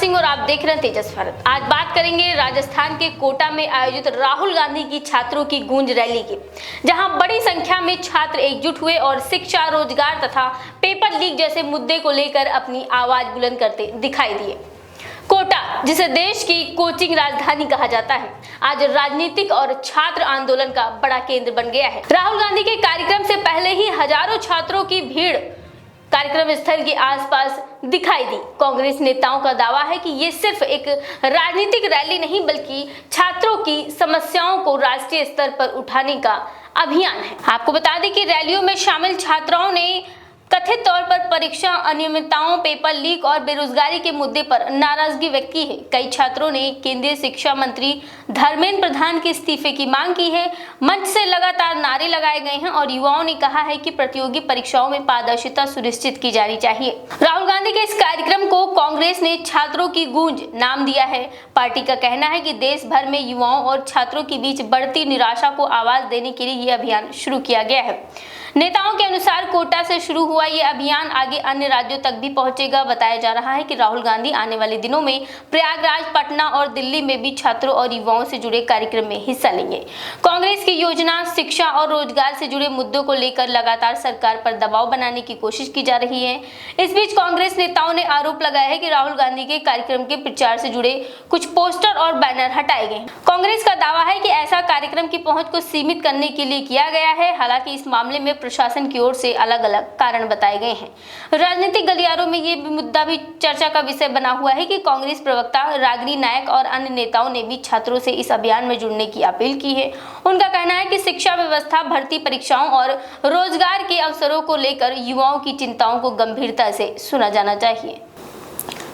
सिंह और आप देख रहे हैं तेजस भारत। आज बात करेंगे राजस्थान के कोटा में आयोजित राहुल गांधी की छात्रों की गूंज रैली की, जहां बड़ी संख्या में छात्र एकजुट हुए और शिक्षा, रोजगार तथा पेपर लीक जैसे मुद्दे को लेकर अपनी आवाज बुलंद करते दिखाई दिए। कोटा, जिसे देश की कोचिंग राजधानी कहा जाता है, आज राजनीतिक और छात्र आंदोलन का बड़ा केंद्र बन गया है। राहुल गांधी के कार्यक्रम से पहले ही हजारों छात्रों की भीड़ कार्यक्रम स्थल के आसपास दिखाई दी। कांग्रेस नेताओं का दावा है कि ये सिर्फ एक राजनीतिक रैली नहीं बल्कि छात्रों की समस्याओं को राष्ट्रीय स्तर पर उठाने का अभियान है। आपको बता दें कि रैलियों में शामिल छात्राओं ने कथित तौर पर परीक्षा अनियमितताओं, पेपर लीक और बेरोजगारी के मुद्दे पर नाराजगी व्यक्त की है। कई छात्रों ने केंद्रीय शिक्षा मंत्री धर्मेंद्र प्रधान के इस्तीफे की मांग की है। मंच से लगातार नारे लगाए गए हैं और युवाओं ने कहा है कि प्रतियोगी परीक्षाओं में पारदर्शिता सुनिश्चित की जानी चाहिए। राहुल गांधी के इस कार्यक्रम को कांग्रेस ने छात्रों की गूंज नाम दिया है। पार्टी का कहना है कि देश भर में युवाओं और छात्रों के बीच बढ़ती निराशा को आवाज देने के लिए यह अभियान शुरू किया गया है। नेताओं के अनुसार कोटा से शुरू हुआ ये अभियान आगे अन्य राज्यों तक भी पहुंचेगा। बताया जा रहा है कि राहुल गांधी आने वाले दिनों में प्रयागराज, पटना और दिल्ली में भी छात्रों और युवाओं से जुड़े कार्यक्रम में हिस्सा लेंगे। कांग्रेस की योजना, शिक्षा और रोजगार से जुड़े मुद्दों को लेकर लगातार सरकार पर दबाव बनाने की कोशिश की जा रही है। इस बीच कांग्रेस नेताओं ने आरोप लगाया है कि राहुल गांधी के कार्यक्रम के प्रचार से जुड़े कुछ पोस्टर और बैनर हटाए गए। कांग्रेस का दावा है कि ऐसा कार्यक्रम की पहुंच को सीमित करने के लिए किया गया है। हालांकि इस मामले में प्रशासन की ओर से अलग अलग कारण बताए गए हैं। राजनीतिक गलियारों में ये मुद्दा भी चर्चा का विषय बना हुआ है कि कांग्रेस प्रवक्ता रागिनी नायक और अन्य नेताओं ने भी छात्रों से इस अभियान में जुड़ने की अपील की है। उनका कहना है कि शिक्षा व्यवस्था, भर्ती परीक्षाओं और रोजगार के अवसरों को लेकर युवाओं की चिंताओं को गंभीरता से सुना जाना चाहिए।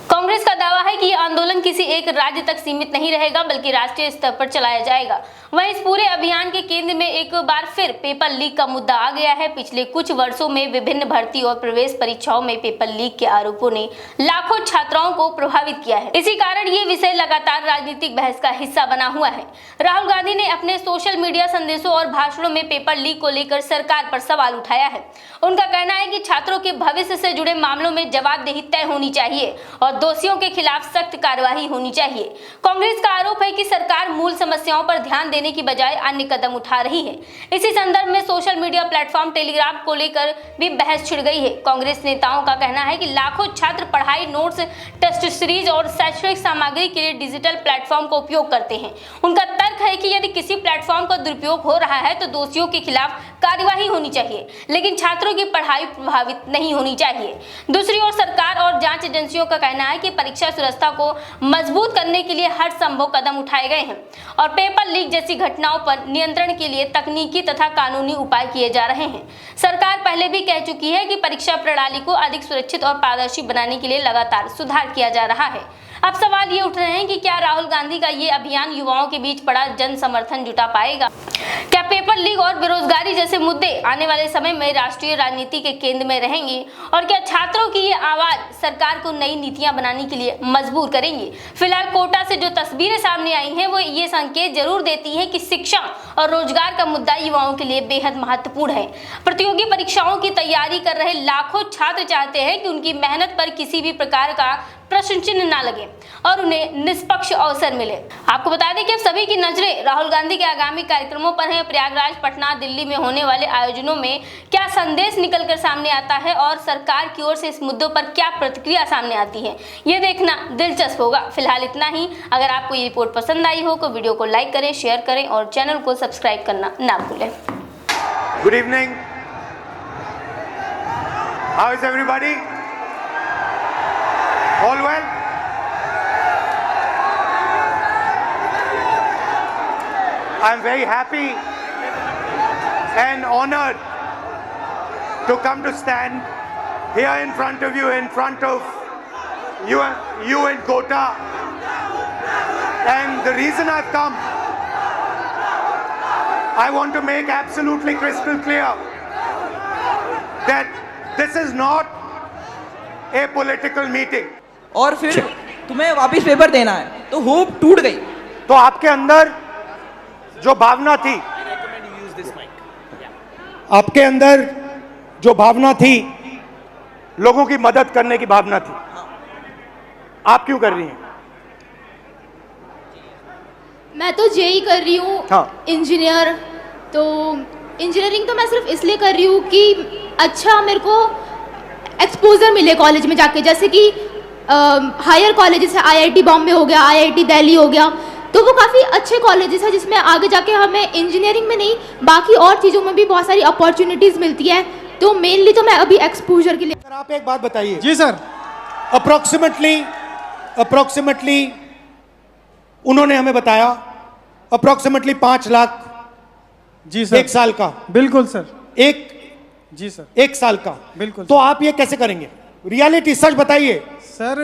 कांग्रेस का दावा है कि यह आंदोलन किसी एक राज्य तक सीमित नहीं रहेगा बल्कि राष्ट्रीय स्तर पर चलाया जाएगा। वहीं इस पूरे अभियान के केंद्र में एक बार फिर पेपर लीक का मुद्दा आ गया है। पिछले कुछ वर्षों में विभिन्न भर्ती और प्रवेश परीक्षाओं में पेपर लीक के आरोपों ने लाखों छात्राओं को प्रभावित किया है। इसी कारण ये विषय लगातार राजनीतिक बहस का हिस्सा बना हुआ है। राहुल गांधी ने अपने सोशल मीडिया संदेशों और भाषणों में पेपर लीक को लेकर सरकार पर सवाल उठाया है। उनका कहना है कि छात्रों के भविष्य से जुड़े मामलों में जवाबदेही तय होनी चाहिए और दोषियों के खिलाफ सख्त कार्रवाई होनी चाहिए। कांग्रेस का आरोप है कि सरकार मूल समस्याओं पर ध्यान देने की बजाय अन्य कदम उठा रही है। इसी संदर्भ में सोशल मीडिया प्लेटफॉर्म टेलीग्राम को लेकर भी बहस छिड़ गई है। कांग्रेस नेताओं का कहना है कि लाखों छात्र पढ़ाई, नोट्स, टेस्ट सीरीज और शैक्षणिक सामग्री के लिए डिजिटल प्लेटफॉर्म का उपयोग करते हैं। उनका तर्क है कि यदि किसी प्लेटफॉर्म का दुरुपयोग हो रहा है तो दोषियों के खिलाफ कार्यवाही होनी चाहिए, लेकिन छात्रों की पढ़ाई प्रभावित नहीं होनी चाहिए। दूसरी ओर सरकार और जांच एजेंसियों का कहना है कि परीक्षा सुरक्षा को मजबूत करने के लिए हर संभव कदम उठाए गए हैं और पेपर लीक जैसी घटनाओं पर नियंत्रण के लिए तकनीकी तथा कानूनी उपाय किए जा रहे हैं। सरकार पहले भी कह चुकी है कि परीक्षा प्रणाली को अधिक सुरक्षित और पारदर्शी बनाने के लिए लगातार सुधार किया जा रहा है। अब सवाल ये उठ रहे हैं कि क्या राहुल गांधी का ये अभियान युवाओं के बीच बड़ा जन समर्थन जुटा पाएगा? क्या पेपर लीक और बेरोजगारी जैसे मुद्दे आने वाले समय में राष्ट्रीय राजनीति के केंद्र में रहेंगे? और क्या छात्रों की ये आवाज सरकार को नई नीतियां बनाने के लिए मजबूर करेंगी? फिलहाल कोटा से जो तस्वीरें सामने आई हैं वो ये संकेत जरूर देती है कि शिक्षा और रोजगार का मुद्दा युवाओं के लिए बेहद महत्वपूर्ण है। प्रतियोगी परीक्षाओं की तैयारी कर रहे लाखों छात्र चाहते हैं कि उनकी मेहनत पर किसी भी प्रकार का प्रश्न चिन्ह न लगे और उन्हें निष्पक्ष अवसर मिले। आपको बता दें कि अब सभी की नजरें राहुल गांधी के आगामी कार्यक्रमों पर हैं। प्रयागराज, पटना, दिल्ली में होने वाले आयोजनों में क्या संदेश निकलकर सामने आता है और सरकार की ओर से इस मुद्दों पर क्या प्रतिक्रिया सामने आती है, ये देखना दिलचस्प होगा। फिलहाल इतना ही। अगर आपको ये रिपोर्ट पसंद आई हो तो वीडियो को लाइक करें, शेयर करें और चैनल को सब्सक्राइब करना ना भूलें। Good evening. How is everybody? All well? I'm very happy and honored to come to stand here in front of you, in front of you in Kota. And the reason I've come, I want to make absolutely crystal clear that this is not a political meeting. और फिर तुम्हें वापस paper देना है तो hope टूट गई। तो आपके अंदर जो भावना थी, आपके अंदर जो भावना थी, लोगों की मदद करने की भावना थी, आप क्यों कर रही हैं? मैं तो जेई कर रही हूँ। हाँ। इंजीनियर। तो इंजीनियरिंग तो मैं सिर्फ इसलिए कर रही हूँ कि अच्छा मेरे को एक्सपोजर मिले कॉलेज में जाके, जैसे कि हायर कॉलेजेस है, आईआईटी बॉम्बे हो गया, आईआईटी दिल्ली हो गया, तो वो काफ़ी अच्छे कॉलेजेस हैं जिसमें आगे जाके हमें इंजीनियरिंग में नहीं बाकी और चीज़ों में भी बहुत सारी अपॉर्चुनिटीज़ मिलती है। तो मेनली तो मैं अभी एक्सपोजर के लिए। सर आप एक बात बताइए। जी सर। अप्रोक्सीमेटली उन्होंने हमें बताया अप्रोक्सीमेटली 5 लाख जी सर। 1 साल का। बिल्कुल सर। जी सर। 1 साल का। बिल्कुल। तो आप ये कैसे करेंगे? रियलिटी सच बताइए सर।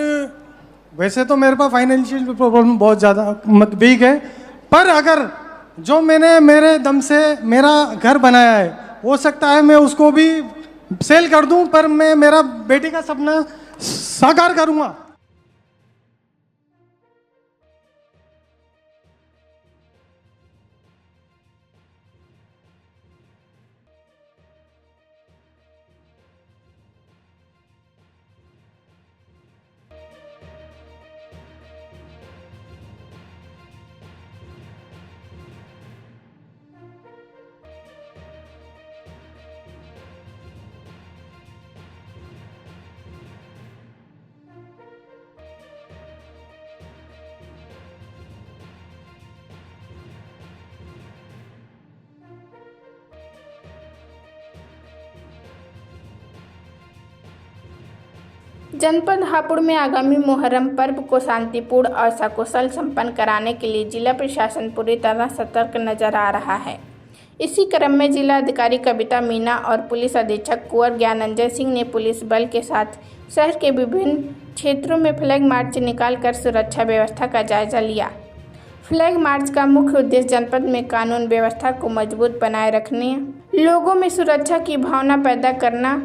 वैसे तो मेरे पास फाइनेंशियल प्रॉब्लम बहुत ज़्यादा वीक है, पर अगर जो मैंने मेरे दम से मेरा घर बनाया है, हो सकता है मैं उसको भी सेल कर दूं, पर मैं मेरा बेटी का सपना साकार करूंगा। जनपद हापुड़ में आगामी मुहर्रम पर्व को शांतिपूर्ण और सकुशल संपन्न कराने के लिए जिला प्रशासन पूरी तरह सतर्क नजर आ रहा है। इसी क्रम में जिला अधिकारी कविता मीना और पुलिस अधीक्षक कुंवर ज्ञानंजय सिंह ने पुलिस बल के साथ शहर के विभिन्न क्षेत्रों में फ्लैग मार्च निकालकर सुरक्षा व्यवस्था का जायजा लिया। फ्लैग मार्च का मुख्य उद्देश्य जनपद में कानून व्यवस्था को मजबूत बनाए रखने, लोगों में सुरक्षा की भावना पैदा करना,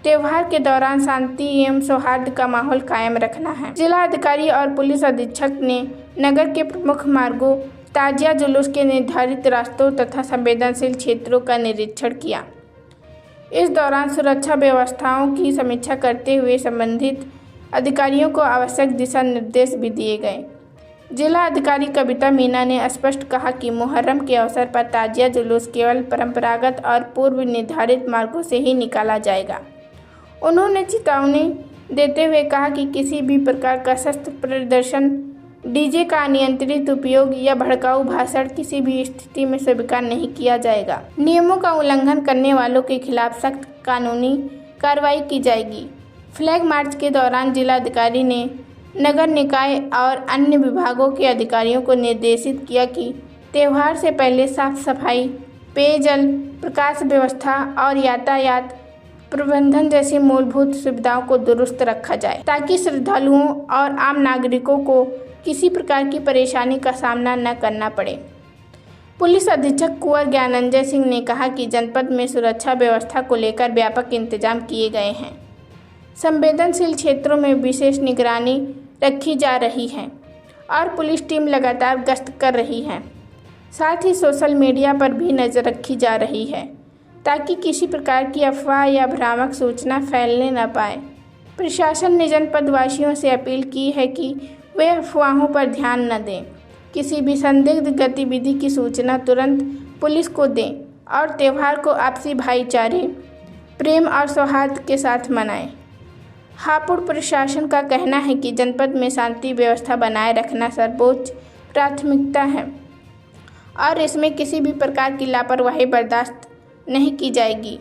त्योहार के दौरान शांति एवं सौहार्द का माहौल कायम रखना है। जिला अधिकारी और पुलिस अधीक्षक ने नगर के प्रमुख मार्गों, ताजिया जुलूस के निर्धारित रास्तों तथा संवेदनशील क्षेत्रों का निरीक्षण किया। इस दौरान सुरक्षा व्यवस्थाओं की समीक्षा करते हुए संबंधित अधिकारियों को आवश्यक दिशा निर्देश भी दिए गए। जिला अधिकारी कविता मीना ने स्पष्ट कहा कि मुहर्रम के अवसर पर ताजिया जुलूस केवल परंपरागत और पूर्व निर्धारित मार्गों से ही निकाला जाएगा। उन्होंने चेतावनी देते हुए कहा कि किसी भी प्रकार का शस्त्र प्रदर्शन, डीजे का अनियंत्रित उपयोग या भड़काऊ भाषण किसी भी स्थिति में स्वीकार नहीं किया जाएगा। नियमों का उल्लंघन करने वालों के खिलाफ सख्त कानूनी कार्रवाई की जाएगी। फ्लैग मार्च के दौरान जिलाधिकारी ने नगर निकाय और अन्य विभागों के अधिकारियों को निर्देशित किया कि त्यौहार से पहले साफ सफाई, पेयजल, प्रकाश व्यवस्था और यातायात प्रबंधन जैसी मूलभूत सुविधाओं को दुरुस्त रखा जाए, ताकि श्रद्धालुओं और आम नागरिकों को किसी प्रकार की परेशानी का सामना न करना पड़े। पुलिस अधीक्षक कुंवर ज्ञानंजय सिंह ने कहा कि जनपद में सुरक्षा व्यवस्था को लेकर व्यापक इंतजाम किए गए हैं। संवेदनशील क्षेत्रों में विशेष निगरानी रखी जा रही है और पुलिस टीम लगातार गश्त कर रही है। साथ ही सोशल मीडिया पर भी नज़र रखी जा रही है ताकि किसी प्रकार की अफवाह या भ्रामक सूचना फैलने न पाए। प्रशासन ने जनपद वासियों से अपील की है कि वे अफवाहों पर ध्यान न दें, किसी भी संदिग्ध गतिविधि की सूचना तुरंत पुलिस को दें और त्यौहार को आपसी भाईचारे, प्रेम और सौहार्द के साथ मनाएं। हापुड़ प्रशासन का कहना है कि जनपद में शांति व्यवस्था बनाए रखना सर्वोच्च प्राथमिकता है और इसमें किसी भी प्रकार की लापरवाही बर्दाश्त नहीं की जाएगी।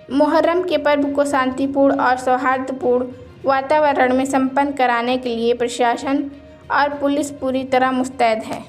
मुहर्रम के पर्व को शांतिपूर्ण और सौहार्दपूर्ण वातावरण में संपन्न कराने के लिए प्रशासन और पुलिस पूरी तरह मुस्तैद है।